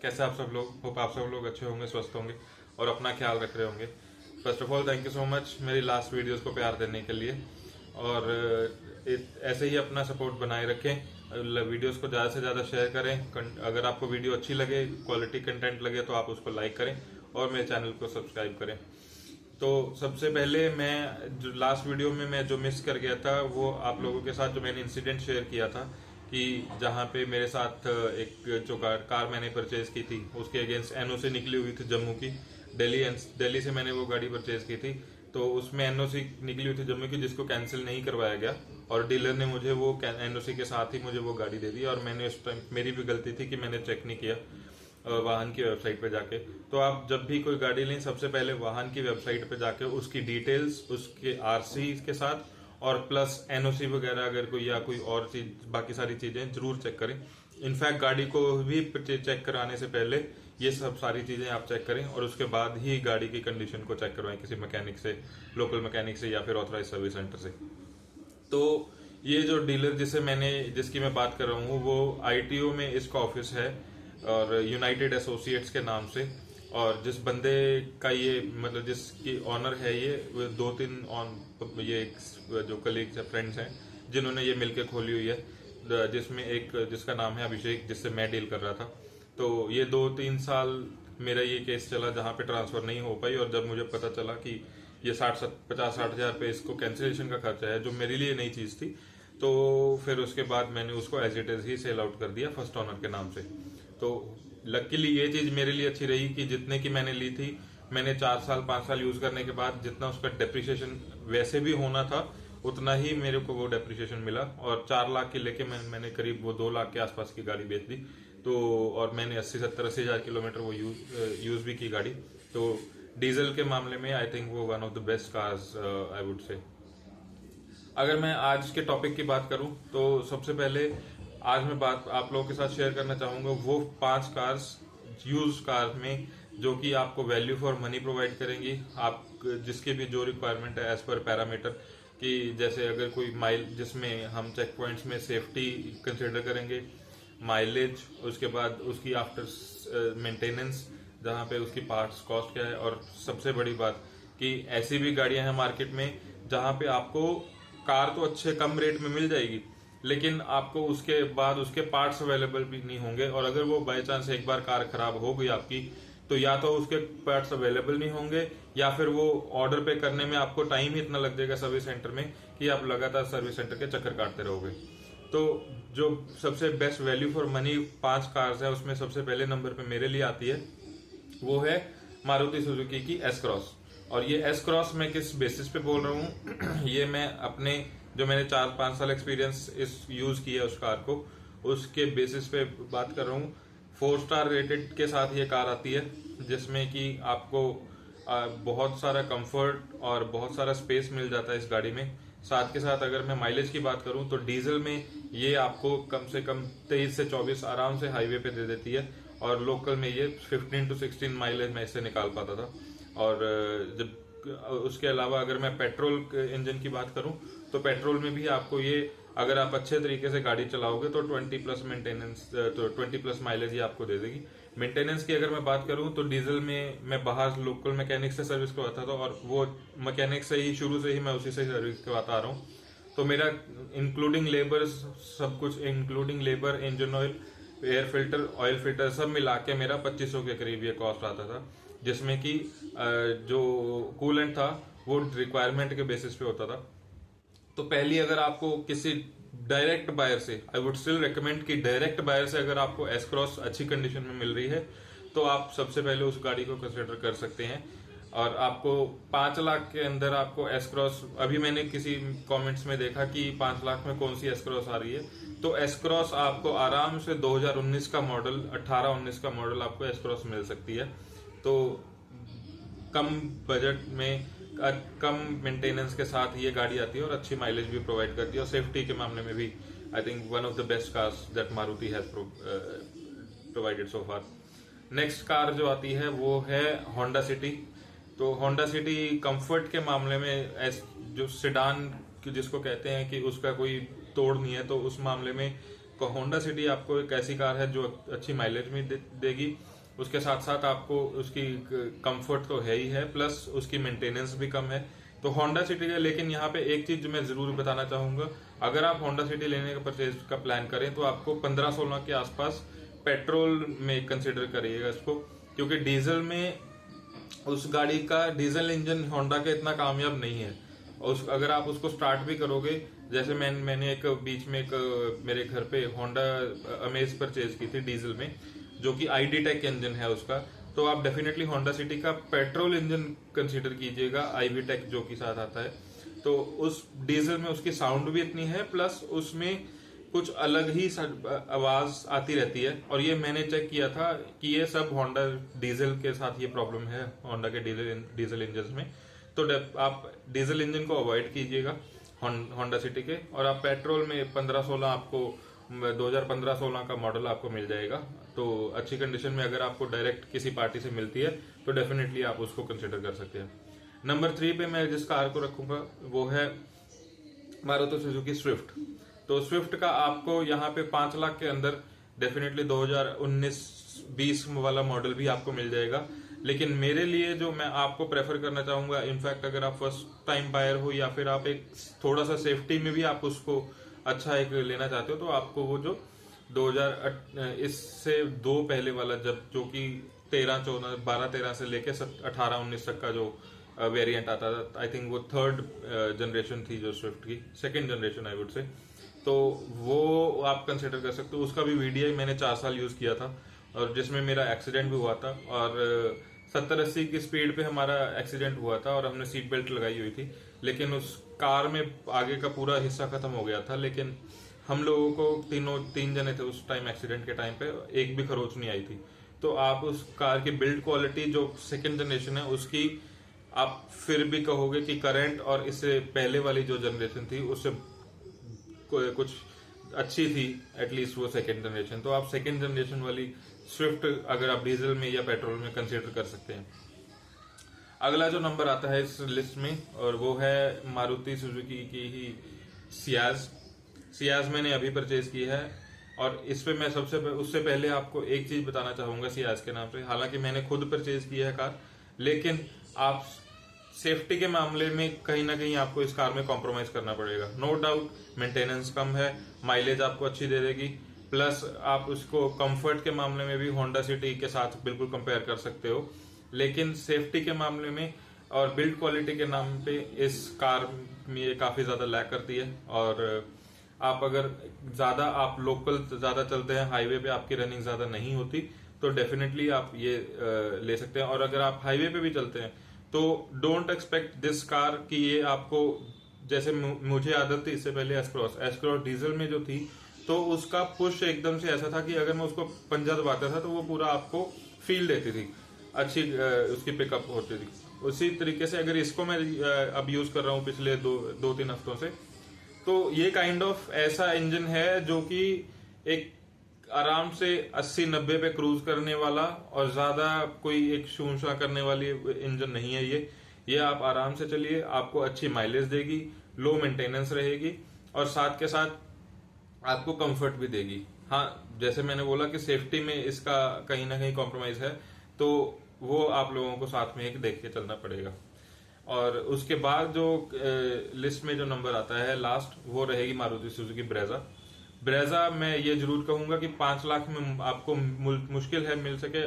कैसे आप सब लोग? होप आप सब लोग अच्छे होंगे, स्वस्थ होंगे और अपना ख्याल रख रहे होंगे। First of all thank you so much मेरी लास्ट वीडियोस को प्यार देने के लिए, और ऐसे ही अपना सपोर्ट बनाए रखें। वीडियोस को ज़्यादा से ज़्यादा शेयर करें। अगर आपको वीडियो अच्छी लगे, क्वालिटी कंटेंट लगे तो आप उसको लाइक करें और मेरे चैनल को सब्सक्राइब करें। तो सबसे पहले मैं जो लास्ट वीडियो में मैं जो मिस कर गया था वो आप लोगों के साथ जो मैंने इंसिडेंट शेयर किया था कि जहां पे मेरे साथ एक जो कार मैंने परचेज की थी उसके अगेंस्ट एनओसी निकली हुई थी जम्मू की। दिल्ली से मैंने वो गाड़ी परचेज की थी, तो उसमें एनओसी निकली हुई थी जम्मू की जिसको कैंसिल नहीं करवाया गया, और डीलर ने मुझे वो एनओसी के साथ ही मुझे वो गाड़ी दे दी। और मैंने उस टाइम मेरी भी गलती थी कि मैंने चेक नहीं किया वाहन की वेबसाइट पे जाके। तो आप जब भी कोई गाड़ी लें सबसे पहले वाहन की वेबसाइट पे जाके उसकी डिटेल्स, उसके आरसी के साथ और प्लस एनओसी वगैरह अगर कोई या कोई और चीज, बाकी सारी चीजें जरूर चेक करें। इनफैक्ट गाड़ी को भी चेक कराने से पहले ये सब सारी चीजें आप चेक करें और उसके बाद ही गाड़ी की कंडीशन को चेक करवाएं किसी मैकेनिक से, लोकल मैकेनिक से या फिर ऑथराइज सर्विस सेंटर से। तो ये जो डीलर जिसकी मैं बात कर रहा हूँ वो आईटीओ में इसका ऑफिस है और यूनाइटेड एसोसिएट्स के नाम से। और जिस बंदे का ये मतलब जिसकी ऑनर है ये दो तीन ये जो कलीग्स है, फ्रेंड्स हैं जिन्होंने ये मिलके खोली हुई है, जिसमें एक जिसका नाम है अभिषेक, जिससे मैं डील कर रहा था। तो ये 2-3 साल मेरा ये केस चला जहां पे ट्रांसफर नहीं हो पाई, और जब मुझे पता चला कि ये 50-60 हजार पे इसको कैंसिलेशन का खर्चा है जो मेरे लिए नई चीज थी, तो फिर उसके बाद मैंने उसको एज इट इज ही सेल आउट कर दिया फर्स्ट ऑनर के नाम से। तो लकीली ये चीज मेरे लिए अच्छी रही कि जितने की मैंने ली थी, मैंने 4-5 साल यूज करने के बाद जितना उसका डेप्रिसिएशन वैसे भी होना था उतना ही मेरे को वो डेप्रिसिएशन मिला, और 4 लाख की लेके मैंने करीब वो 2 लाख के आसपास की गाड़ी बेच दी। तो और मैंने 80-70-80 हजार किलोमीटर वो यूज भी की गाड़ी। तो डीजल के मामले में आई थिंक वो one of the best cars I would say. अगर मैं आज के टॉपिक की बात करूं तो सबसे पहले आज मैं बात आप लोगों के साथ शेयर करना चाहूंगा वो 5 कार्स, यूज कार में, जो कि आपको वैल्यू फॉर मनी प्रोवाइड करेंगी। आप जिसके भी जो रिक्वायरमेंट है एज पर पैरामीटर, कि जैसे अगर कोई माइल, जिसमें हम चेक पॉइंट्स में सेफ्टी कंसिडर करेंगे, माइलेज, उसके बाद उसकी आफ्टर मेंटेनेंस जहां पे उसकी पार्ट्स कॉस्ट क्या है, और सबसे बड़ी बात कि ऐसी भी गाड़ियां हैं मार्केट में जहां पे आपको कार तो अच्छे कम रेट में मिल जाएगी लेकिन आपको उसके बाद उसके पार्ट्स अवेलेबल भी नहीं होंगे, और अगर वो बाय चांस एक बार कार खराब हो गई आपकी तो या तो उसके पार्ट्स अवेलेबल नहीं होंगे या फिर वो ऑर्डर पे करने में आपको टाइम ही इतना लग जाएगा सर्विस सेंटर में कि आप लगातार सर्विस सेंटर के चक्कर काटते रहोगे। तो जो सबसे best value for money 5 cars है उसमें सबसे पहले नंबर पे मेरे लिए आती है वो है मारुति सुजुकी की एस क्रॉस। और ये एस क्रॉस मैं किस बेसिस पे बोल रहा हूँ ये मैं अपने जो मैंने 4-5 साल एक्सपीरियंस इस यूज किया उस कार को, उसके बेसिस पे बात कर रहा हूँ। 4 स्टार रेटेड के साथ ये कार आती है जिसमें कि आपको बहुत सारा कंफर्ट और बहुत सारा स्पेस मिल जाता है इस गाड़ी में। साथ के साथ अगर मैं माइलेज की बात करूं तो डीजल में ये आपको कम से कम 23 से 24 आराम से हाईवे पे दे देती है, और लोकल में ये 15 to 16 माइलेज मैं इससे निकाल पाता था। और जब उसके अलावा अगर मैं पेट्रोल इंजन की बात करूं तो पेट्रोल में भी आपको ये, अगर आप अच्छे तरीके से गाड़ी चलाओगे तो 20+ मेंटेनेंस, तो 20+ माइलेज ही आपको दे देगी। मेंटेनेंस की अगर मैं बात करूं तो डीजल में मैं बाहर लोकल मैकेनिक से सर्विस करवाता था, और वो मैकेनिक से ही शुरू से ही मैं उसी से सर्विस करवाता आ रहा हूं। तो मेरा इंक्लूडिंग लेबर, सब कुछ including labour, engine oil, air filter, oil filter सब मिला के मेरा 2500 के करीब ये कॉस्ट आता था, जिसमें कि जो कूलेंट था वो रिक्वायरमेंट के बेसिस पे होता था। तो पहली अगर आपको किसी डायरेक्ट बायर से, आई वुड स्टिल रिकमेंड कि डायरेक्ट बायर से अगर आपको एस क्रॉस अच्छी कंडीशन में मिल रही है तो आप सबसे पहले उस गाड़ी को कंसिडर कर सकते हैं। और आपको 5 लाख के अंदर आपको एस क्रॉस, अभी मैंने किसी कमेंट्स में देखा कि 5 लाख में कौन सी एस क्रॉस आ रही है, तो एस क्रॉस आपको आराम से 2019 का मॉडल, 18-19 का मॉडल आपको एस क्रॉस मिल सकती है। तो कम बजट में कम मेंटेनेंस के साथ ये गाड़ी आती है और अच्छी माइलेज भी प्रोवाइड करती है, और सेफ्टी के मामले में भी I think one of the best cars that Maruti has provided so far. Next car जो आती है वो है होंडा सिटी। तो होंडा सिटी कंफर्ट के मामले में जो सेडान जिसको कहते हैं कि उसका कोई तोड़ नहीं है, तो उस मामले में होंडा सिटी आपको एक ऐसी कार है जो अच्छी माइलेज में देगी, उसके साथ साथ आपको उसकी कंफर्ट तो है ही है, प्लस उसकी मेंटेनेंस भी कम है। तो होंडा सिटी का, लेकिन यहाँ पे एक चीज मैं जरूर बताना चाहूंगा, अगर आप होंडा सिटी लेने का परचेज का प्लान करें तो आपको 15-16 के आसपास पेट्रोल में कंसिडर करिएगा इसको, क्योंकि डीजल में उस गाड़ी का डीजल इंजन होंडा का इतना कामयाब नहीं है। अगर आप उसको स्टार्ट भी करोगे, जैसे मैंने एक बीच में एक मेरे घर पे होंडा अमेज परचेज की थी डीजल में, जो कि ID टेक इंजन है उसका, तो आप डेफिनेटली होंडा सिटी का पेट्रोल इंजन कंसीडर कीजिएगा, IV टेक जो कि साथ आता है। तो उस डीजल में उसकी साउंड भी इतनी है, प्लस उसमें कुछ अलग ही आवाज आती रहती है। और ये मैंने चेक किया था कि ये सब होंडा डीजल के साथ ये प्रॉब्लम है, होंडा के डीजल इंजन में। तो आप डीजल इंजन को अवॉइड कीजिएगा होंडा सिटी के, और आप पेट्रोल में 15-16 आपको 2015-16 का मॉडल आपको मिल जाएगा। तो अच्छी कंडीशन में अगर आपको डायरेक्ट किसी पार्टी से मिलती है तो डेफिनेटली आप उसको कंसिडर कर सकते हैं। नंबर 3 पे मैं जिस कार को रखूंगा वो है मारुति सुजुकी स्विफ्ट। तो स्विफ्ट का आपको यहाँ पे 5 लाख के अंदर डेफिनेटली 2019-20 वाला मॉडल भी आपको मिल जाएगा। लेकिन मेरे लिए जो मैं आपको प्रेफर करना चाहूंगा, इनफैक्ट अगर आप फर्स्ट टाइम बायर हो या फिर आप एक थोड़ा सा सेफ्टी में भी आप उसको अच्छा एक लेना चाहते हो, तो आपको वो जो 2000 इससे 2 पहले वाला, जब जो कि 12-13 से लेके 18-19 तक का जो वेरिएंट आता था, आई थिंक वो 3rd जनरेशन थी जो स्विफ्ट की, 2nd generation I would say, तो वो आप कंसिडर कर सकते हो। उसका भी VDI मैंने 4 साल यूज किया था, और जिसमें मेरा एक्सीडेंट भी हुआ था, और 70-80 की स्पीड पे हमारा एक्सीडेंट हुआ था, और हमने सीट बेल्ट लगाई हुई थी, लेकिन उस कार में आगे का पूरा हिस्सा खत्म हो गया था। लेकिन हम लोगों को 3 जने थे उस टाइम, एक्सीडेंट के टाइम पे एक भी खरोच नहीं आई थी। तो आप उस कार की बिल्ड क्वालिटी जो 2nd जनरेशन है उसकी, आप फिर भी कहोगे कि करंट और इससे पहले वाली जो जनरेशन थी उससे कुछ अच्छी थी, एटलीस्ट वो 2nd जनरेशन। तो आप 2nd जनरेशन वाली स्विफ्ट अगर आप डीजल में या पेट्रोल में कंसीडर कर सकते हैं। अगला जो नंबर आता है इस लिस्ट में, और वो है मारुति सुजुकी की ही सियाज मैंने अभी परचेज की है। और इस पे मैं उससे पहले आपको एक चीज बताना चाहूंगा सियाज के नाम पे। हालांकि मैंने खुद परचेज की है कार, लेकिन आप सेफ्टी के मामले में कहीं ना कहीं आपको इस कार में कॉम्प्रोमाइज करना पड़ेगा। नो डाउट मेंटेनेंस कम है, माइलेज आपको अच्छी दे देगी, प्लस आप उसको कंफर्ट के मामले में भी होंडा सिटी के साथ बिल्कुल कंपेयर कर सकते हो। लेकिन सेफ्टी के मामले में और बिल्ड क्वालिटी के नाम पे इस कार में ये काफी ज्यादा लैक करती है। और आप अगर ज्यादा आप लोकल ज्यादा चलते हैं, हाईवे पे आपकी रनिंग ज्यादा नहीं होती, तो डेफिनेटली आप ये ले सकते हैं। और अगर आप हाईवे पे भी चलते हैं तो डोंट एक्सपेक्ट दिस कार कि ये आपको, जैसे मुझे आदत थी इससे पहले एस-क्रॉस डीजल में जो थी, तो उसका पुश एकदम से ऐसा था कि अगर मैं उसको पंजा दबाता था तो वो पूरा आपको फील देती थी, अच्छी उसकी पिकअप होती थी। उसी तरीके से अगर इसको मैं अब यूज कर रहा हूँ पिछले 2-3 हफ्तों से, तो ये काइंड ऑफ ऐसा इंजन है जो कि एक आराम से 80-90 पे क्रूज करने वाला, और ज्यादा कोई एक शूंशा करने वाली इंजन नहीं है ये आप आराम से चलिए, आपको अच्छी माइलेज देगी, लो मेंटेनेंस रहेगी, और साथ के साथ आपको कंफर्ट भी देगी। हाँ, जैसे मैंने बोला कि सेफ्टी में इसका कहीं ना कहीं कॉम्प्रोमाइज है, तो वो आप लोगों को साथ में एक देख के चलना पड़ेगा। और उसके बाद जो लिस्ट में जो नंबर आता है लास्ट, वो रहेगी मारुति सुजुकी ब्रेजा। मैं ये जरूर कहूंगा कि 5 लाख में आपको मुश्किल है मिल सके।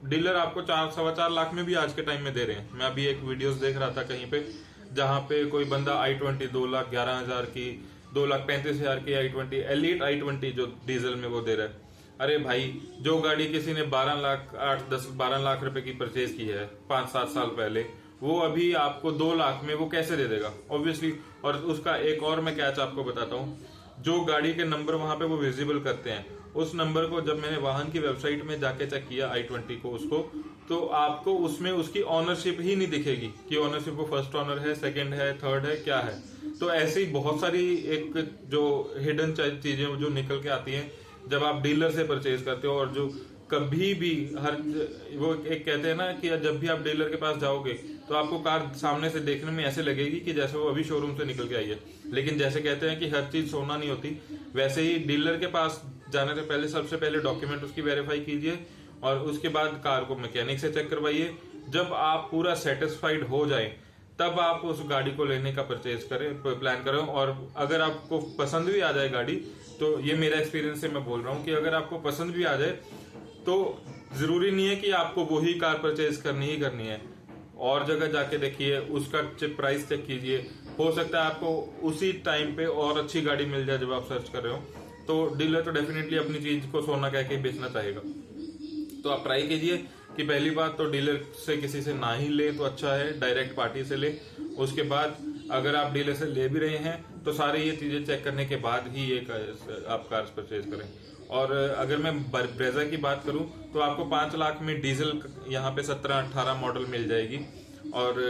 डीलर आपको 4-4.25 लाख में भी आज के टाइम में दे रहे हैं। मैं अभी एक वीडियोस देख रहा था कहीं पे, जहां पे कोई बंदा i20 2,11,000 की, 2,35,000 की i20 एलिट i20 जो डीजल में वो दे रहा है। अरे भाई, जो गाड़ी किसी ने 12 लाख 8-10-12 लाख रुपए की परचेज की है 5-7 साल पहले, वो अभी आपको 2 लाख में वो कैसे दे देगा? ऑब्वियसली। और उसका एक और मैं कैच आपको बताता हूँ, जो गाड़ी के नंबर वहां पे वो विजिबल करते हैं, उस नंबर को जब मैंने वाहन की वेबसाइट में जाके चेक किया i20 को, उसको, तो आपको उसमें उसकी ऑनरशिप ही नहीं दिखेगी कि ऑनरशिप वो फर्स्ट ऑनर है, सेकंड है, थर्ड है, क्या है। तो ऐसी बहुत सारी एक जो हिडन चीजें जो निकल के आती हैं जब आप डीलर से परचेज करते हो। और जो कभी भी वो एक कहते हैं ना कि जब भी आप डीलर के पास जाओगे तो आपको कार सामने से देखने में ऐसे लगेगी कि जैसे वो अभी शोरूम से निकल के आई है। लेकिन जैसे कहते हैं कि हर चीज सोना नहीं होती, वैसे ही डीलर के पास जाने से पहले सबसे पहले डॉक्यूमेंट उसकी वेरीफाई कीजिए, और उसके बाद कार को मैकेनिक से चेक करवाइए। जब आप पूरा सेटिस्फाइड हो जाए तब आप उस गाड़ी को लेने का परचेज करें, प्लान करें। और अगर आपको पसंद भी आ जाए गाड़ी, तो ये मेरा एक्सपीरियंस से मैं बोल रहा हूँ कि अगर आपको पसंद भी आ जाए तो जरूरी नहीं है कि आपको वही कार परचेज करनी ही करनी है। और जगह जाके देखिए, उसका प्राइस चेक कीजिए। हो सकता है आपको उसी टाइम पे और अच्छी गाड़ी मिल जाए जब आप सर्च कर रहे हो। तो डीलर तो डेफिनेटली अपनी चीज को सोना कह के बेचना चाहेगा। तो आप ट्राई कीजिए कि पहली बात तो डीलर से किसी से ना ही ले तो अच्छा है, डायरेक्ट पार्टी से ले। उसके बाद अगर आप डीलर से ले भी रहे हैं तो सारी ये चीजें चेक करने के बाद ही ये आप कार परचेज करें। और अगर मैं ब्रेजा की बात करूं तो आपको 5 लाख में डीजल यहाँ पे 17-18 मॉडल मिल जाएगी। और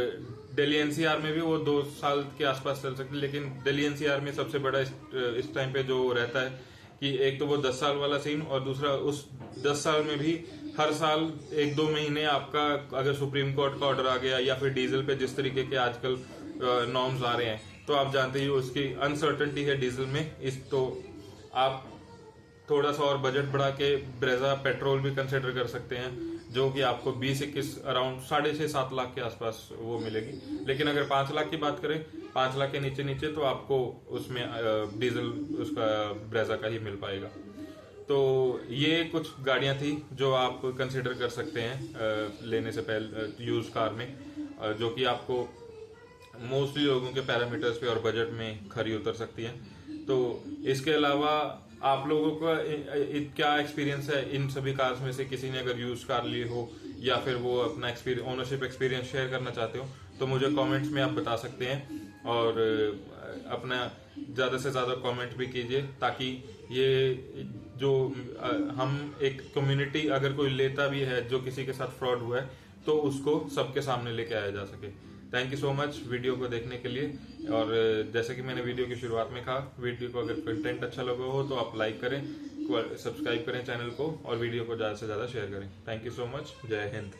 दिल्ली एनसीआर में भी वो 2 साल के आसपास चल सकती है। लेकिन दिल्ली एनसीआर में सबसे बड़ा इस टाइम पे जो रहता है कि एक तो वो 10 साल वाला सीन, और दूसरा उस 10 साल में भी हर साल 1-2 महीने आपका अगर सुप्रीम कोर्ट का ऑर्डर आ गया या फिर डीजल पे जिस तरीके के आजकल नॉर्म्स आ रहे हैं, तो आप जानते ही उसकी अनसर्टेनिटी है डीजल में। तो आप थोड़ा सा और बजट बढ़ा के ब्रेजा पेट्रोल भी कंसिडर कर सकते हैं, जो कि आपको 20-21 अराउंड 6.5-7 लाख के आसपास वो मिलेगी। लेकिन अगर 5 लाख की बात करें, 5 लाख के नीचे नीचे तो आपको उसमें डीजल उसका ब्रेजा का ही मिल पाएगा। तो ये कुछ गाड़ियां थी जो आप कंसिडर कर सकते हैं लेने से पहले यूज कार में, जो कि आपको मोस्टली लोगों के पैरामीटर्स पे और बजट में खरी उतर सकती है। तो इसके अलावा आप लोगों का क्या एक्सपीरियंस है इन सभी कार्स में से? किसी ने अगर यूज कार ली हो या फिर वो अपना ओनरशिप एक्सपीरियंस शेयर करना चाहते हो तो मुझे कमेंट्स में आप बता सकते हैं। और अपना ज्यादा से ज्यादा कमेंट भी कीजिए, ताकि ये जो हम एक कम्युनिटी, अगर कोई लेता भी है जो किसी के साथ फ्रॉड हुआ है, तो उसको सबके सामने लेके आया जा सके। Thank you so much video को देखने के लिए। और जैसे कि मैंने वीडियो की शुरुआत में कहा, वीडियो को अगर कंटेंट अच्छा लगा हो तो आप लाइक करें, सब्सक्राइब करें चैनल को, और वीडियो को ज्यादा से ज्यादा शेयर करें। Thank you so much. जय हिंद।